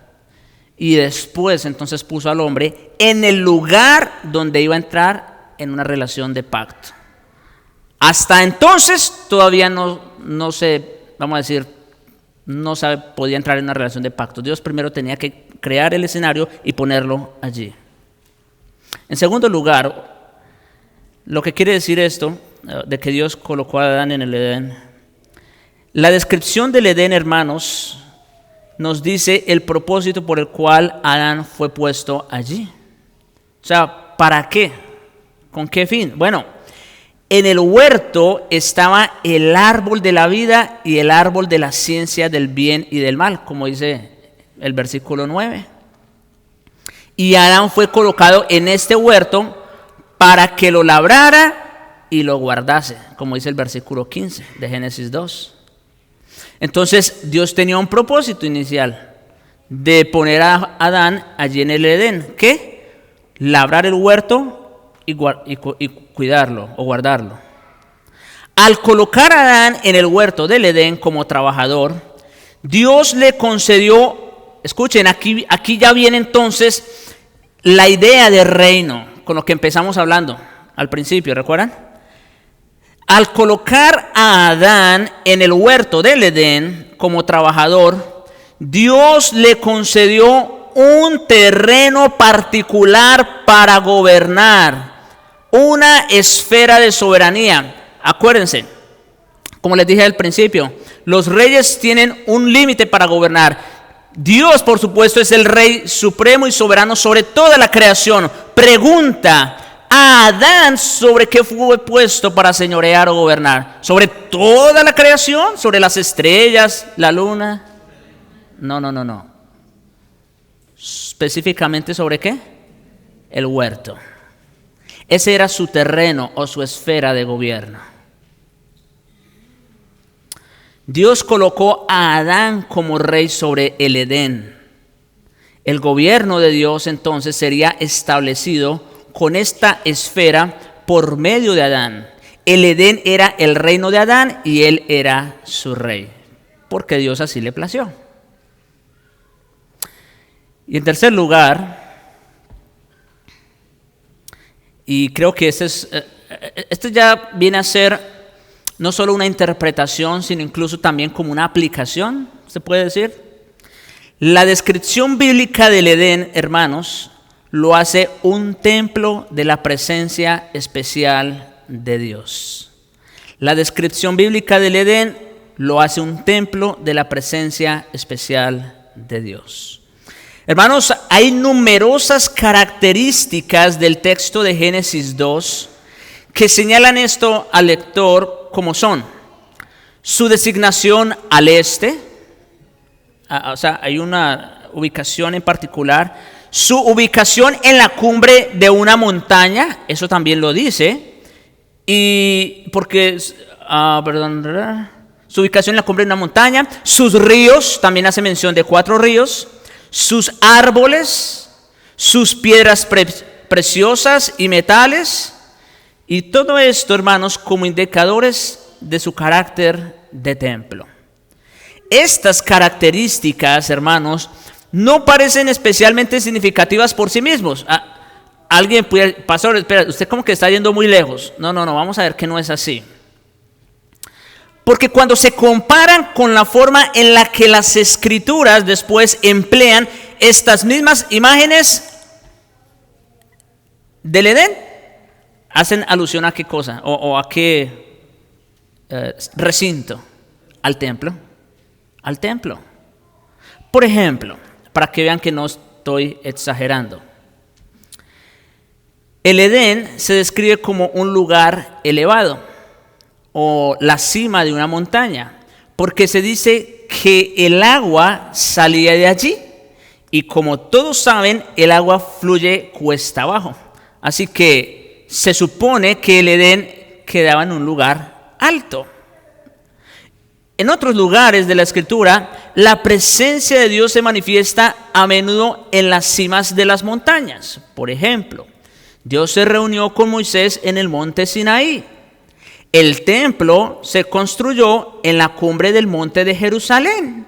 Y después entonces puso al hombre en el lugar donde iba a entrar en una relación de pacto. Hasta entonces todavía no podía entrar en una relación de pacto. Dios primero tenía que crear el escenario y ponerlo allí. En segundo lugar, lo que quiere decir esto, de que Dios colocó a Adán en el Edén, la descripción del Edén, hermanos, nos dice el propósito por el cual Adán fue puesto allí. O sea, ¿para qué? ¿Con qué fin? Bueno, en el huerto estaba el árbol de la vida y el árbol de la ciencia del bien y del mal, como dice el versículo 9. Y Adán fue colocado en este huerto para que lo labrara y lo guardase, como dice el versículo 15 de Génesis 2. Entonces Dios tenía un propósito inicial de poner a Adán allí en el Edén. ¿Qué? Labrar el huerto y cuidarlo o guardarlo. Al colocar a Adán en el huerto del Edén como trabajador, Dios le concedió, escuchen, aquí ya viene entonces la idea de reino, con lo que empezamos hablando al principio, ¿recuerdan? Al colocar a Adán en el huerto del Edén como trabajador, Dios le concedió un terreno particular para gobernar, una esfera de soberanía. Acuérdense, como les dije al principio, los reyes tienen un límite para gobernar. Dios, por supuesto, es el rey supremo y soberano sobre toda la creación. Pregunta: a Adán, ¿sobre qué fue puesto para señorear o gobernar? ¿Sobre toda la creación? ¿Sobre las estrellas, la luna? No. ¿Específicamente sobre qué? El huerto. Ese era su terreno o su esfera de gobierno. Dios colocó a Adán como rey sobre el Edén. El gobierno de Dios entonces sería establecido con esta esfera por medio de Adán. El Edén era el reino de Adán y él era su rey, porque Dios así le plació. Y en tercer lugar, y creo que este ya viene a ser no solo una interpretación, sino incluso también como una aplicación, se puede decir. La descripción bíblica del Edén, hermanos, lo hace un templo de la presencia especial de Dios. La descripción bíblica del Edén lo hace un templo de la presencia especial de Dios. Hermanos, hay numerosas características del texto de Génesis 2 que señalan esto al lector como son: su designación al este, o sea, hay una ubicación en particular, su ubicación en la cumbre de una montaña, eso también lo dice, y porque, su ubicación en la cumbre de una montaña, sus ríos, también hace mención de 4 ríos, sus árboles, sus piedras preciosas y metales, y todo esto, hermanos, como indicadores de su carácter de templo. Estas características, hermanos, no parecen especialmente significativas por sí mismos. Alguien puede, pastor, espera, usted como que está yendo muy lejos. No, vamos a ver que no es así. Porque cuando se comparan con la forma en la que las escrituras después emplean estas mismas imágenes del Edén, hacen alusión a qué cosa, o a qué recinto, al templo. Por ejemplo, para que vean que no estoy exagerando, el Edén se describe como un lugar elevado o la cima de una montaña, porque se dice que el agua salía de allí, y como todos saben, el agua fluye cuesta abajo, así que se supone que el Edén quedaba en un lugar alto. En otros lugares de la Escritura, la presencia de Dios se manifiesta a menudo en las cimas de las montañas. Por ejemplo, Dios se reunió con Moisés en el monte Sinaí. El templo se construyó en la cumbre del monte de Jerusalén.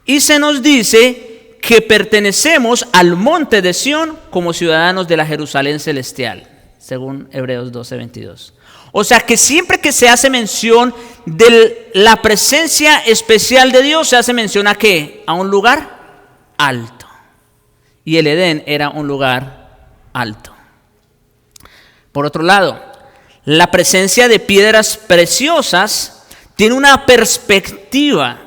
Y se nos dice que pertenecemos al monte de Sión como ciudadanos de la Jerusalén celestial, según Hebreos 12:22. O sea que siempre que se hace mención de la presencia especial de Dios, se hace mención a ¿qué? A un lugar alto. Y el Edén era un lugar alto. Por otro lado, la presencia de piedras preciosas tiene una perspectiva.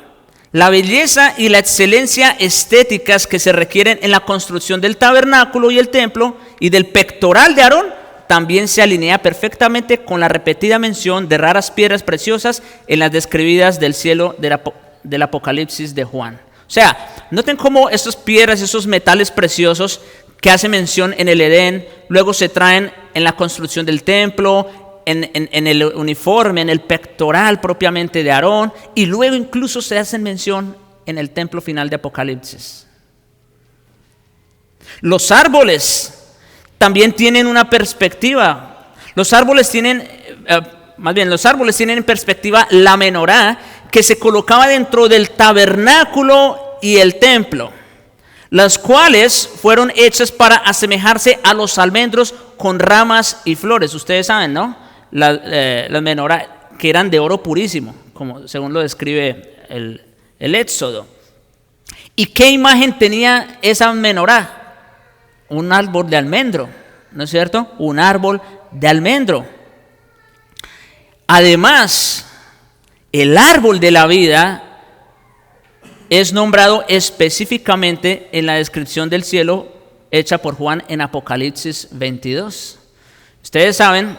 La belleza y la excelencia estéticas que se requieren en la construcción del tabernáculo y el templo y del pectoral de Aarón también se alinea perfectamente con la repetida mención de raras piedras preciosas en las describidas del cielo del Apocalipsis de Juan. O sea, noten cómo estas piedras, esos metales preciosos que hace mención en el Edén, luego se traen en la construcción del templo, en el uniforme, en el pectoral propiamente de Aarón, y luego incluso se hacen mención en el templo final de Apocalipsis. Los árboles también tienen una perspectiva. Los árboles tienen en perspectiva la menorá que se colocaba dentro del tabernáculo y el templo, las cuales fueron hechas para asemejarse a los almendros con ramas y flores. Ustedes saben, ¿no? Las menorá que eran de oro purísimo, como según lo describe el Éxodo. ¿Y qué imagen tenía esa menorá? Un árbol de almendro, ¿no es cierto? Un árbol de almendro. Además, el árbol de la vida es nombrado específicamente en la descripción del cielo hecha por Juan en Apocalipsis 22. Ustedes saben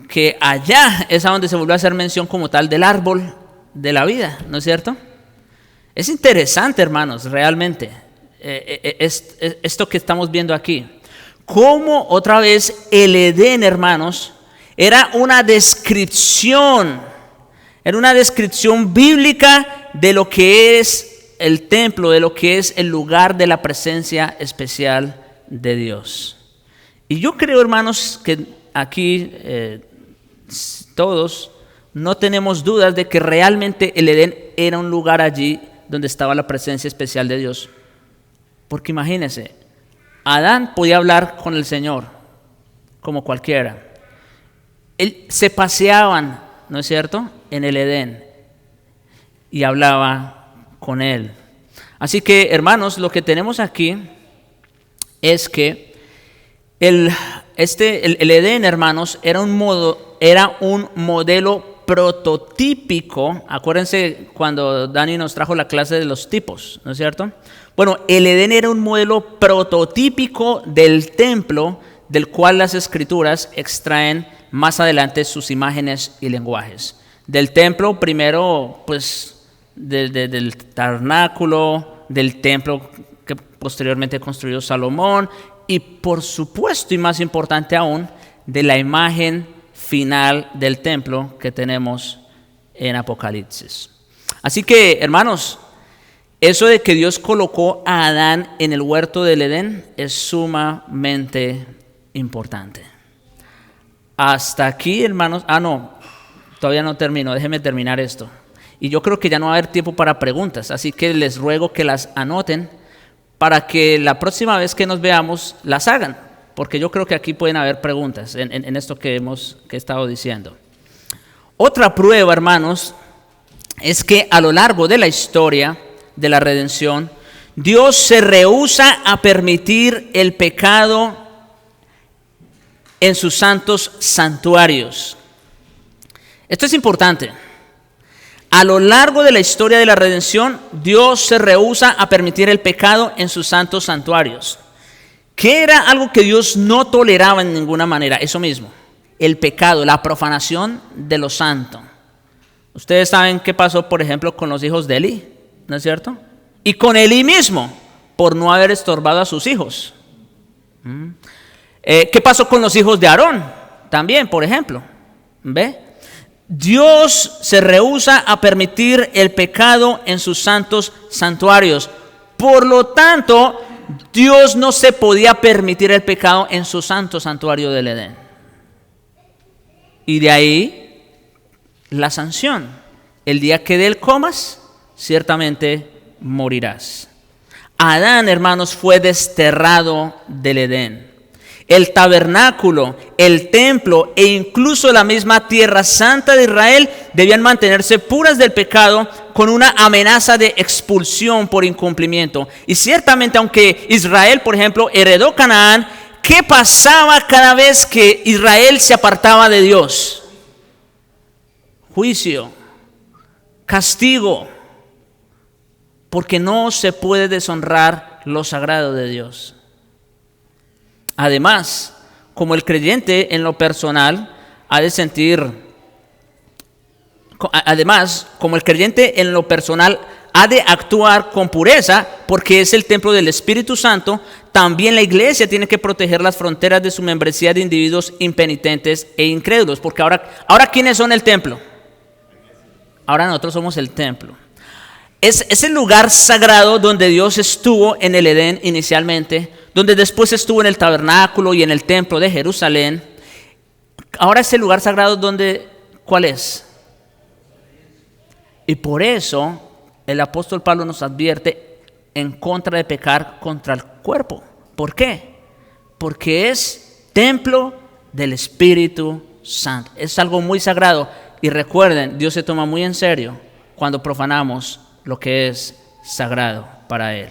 que allá es a donde se vuelve a hacer mención como tal del árbol de la vida, ¿no es cierto? Es interesante, hermanos, realmente. Esto que estamos viendo aquí, cómo otra vez el Edén, hermanos, era una descripción bíblica de lo que es el templo, de lo que es el lugar de la presencia especial de Dios. Y yo creo, hermanos, que aquí todos no tenemos dudas de que realmente el Edén era un lugar allí donde estaba la presencia especial de Dios. Porque imagínense, Adán podía hablar con el Señor como cualquiera. Se paseaban, ¿no es cierto?, en el Edén y hablaba con él. Así que, hermanos, lo que tenemos aquí es que el Edén, hermanos, era un modo era un modelo prototípico. Acuérdense cuando Dani nos trajo la clase de los tipos, ¿no es cierto? Bueno, el Edén era un modelo prototípico del templo, del cual las escrituras extraen más adelante sus imágenes y lenguajes. Del templo, primero, pues, del tabernáculo, del templo que posteriormente construyó Salomón, y por supuesto, y más importante aún, de la imagen final del templo que tenemos en Apocalipsis. Así que, hermanos, eso de que Dios colocó a Adán en el huerto del Edén es sumamente importante. Hasta aquí, hermanos. Todavía no termino, déjenme terminar esto. Y yo creo que ya no va a haber tiempo para preguntas, así que les ruego que las anoten para que la próxima vez que nos veamos las hagan, porque yo creo que aquí pueden haber preguntas en esto que he estado diciendo. Otra prueba, hermanos, es que a lo largo de la historia de la redención, Dios se rehúsa a permitir el pecado en sus santos santuarios. Esto es importante. A lo largo de la historia de la redención, Dios se rehúsa a permitir el pecado en sus santos santuarios. ¿Qué era algo que Dios no toleraba en ninguna manera? Eso mismo, el pecado, la profanación de lo santo. Ustedes saben qué pasó, por ejemplo, con los hijos de Elí, ¿no es cierto? Y con Elí mismo, por no haber estorbado a sus hijos. ¿Qué pasó con los hijos de Aarón? También, por ejemplo. ¿Ve? Dios se rehúsa a permitir el pecado en sus santos santuarios. Por lo tanto, Dios no se podía permitir el pecado en su santo santuario del Edén. Y de ahí la sanción. El día que de él comas, ciertamente morirás. Adán, hermanos, fue desterrado del Edén. El tabernáculo, el templo e incluso la misma tierra santa de Israel debían mantenerse puras del pecado con una amenaza de expulsión por incumplimiento. Y ciertamente, aunque Israel, por ejemplo, heredó Canaán, ¿qué pasaba cada vez que Israel se apartaba de Dios? Juicio, castigo, porque no se puede deshonrar lo sagrado de Dios. Además, como el creyente en lo personal ha de actuar con pureza, porque es el templo del Espíritu Santo, también la iglesia tiene que proteger las fronteras de su membresía de individuos impenitentes e incrédulos, porque ahora ¿quiénes son el templo? Ahora nosotros somos el templo. Es el lugar sagrado donde Dios estuvo en el Edén inicialmente, donde después estuvo en el tabernáculo y en el templo de Jerusalén. Ahora es el lugar sagrado donde, ¿cuál es? Y por eso el apóstol Pablo nos advierte en contra de pecar contra el cuerpo. ¿Por qué? Porque es templo del Espíritu Santo. Es algo muy sagrado. Y recuerden, Dios se toma muy en serio cuando profanamos lo que es sagrado para Él.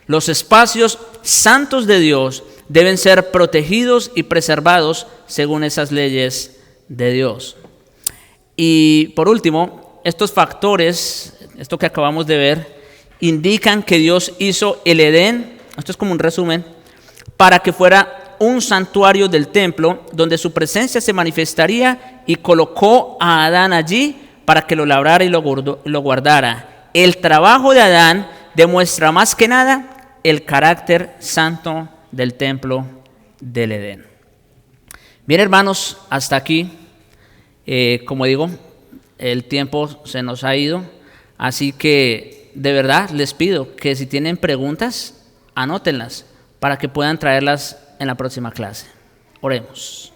Los espacios santos de Dios deben ser protegidos y preservados según esas leyes de Dios. Y por último, estos factores, esto que acabamos de ver, indican que Dios hizo el Edén, esto es como un resumen, para que fuera un santuario del templo donde su presencia se manifestaría, y colocó a Adán allí para que lo labrara y lo guardara. El trabajo de Adán demuestra más que nada el carácter santo del templo del Edén. Bien, hermanos, hasta aquí, como digo, el tiempo se nos ha ido, así que de verdad les pido que si tienen preguntas, anótenlas para que puedan traerlas en la próxima clase. Oremos.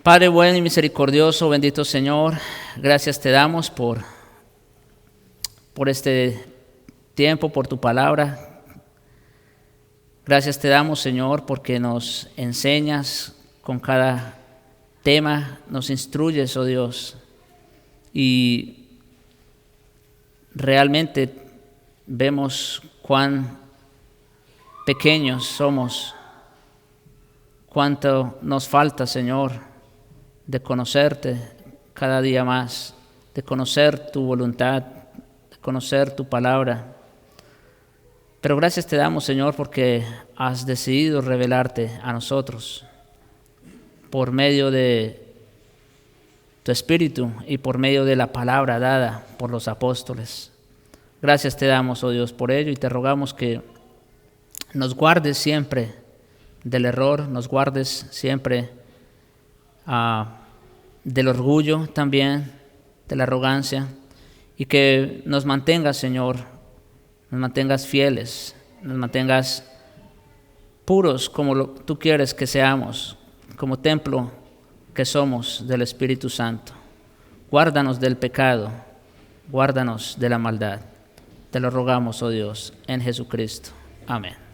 Padre bueno y misericordioso, bendito Señor, gracias te damos por este tiempo, por tu palabra. Gracias te damos, Señor, porque nos enseñas con cada tema, nos instruyes, oh Dios, y realmente vemos cuán pequeños somos cuánto nos falta, Señor, de conocerte cada día más, de conocer tu voluntad, de conocer tu palabra. Pero gracias te damos, Señor, porque has decidido revelarte a nosotros por medio de tu Espíritu y por medio de la palabra dada por los apóstoles. Gracias te damos, oh Dios, por ello, y te rogamos que nos guardes siempre del error, nos guardes siempre del orgullo también, de la arrogancia, y que nos mantengas, Señor, nos mantengas fieles, nos mantengas puros como tú quieres que seamos, como templo que somos del Espíritu Santo. Guárdanos del pecado, guárdanos de la maldad. Te lo rogamos, oh Dios, en Jesucristo. Amén.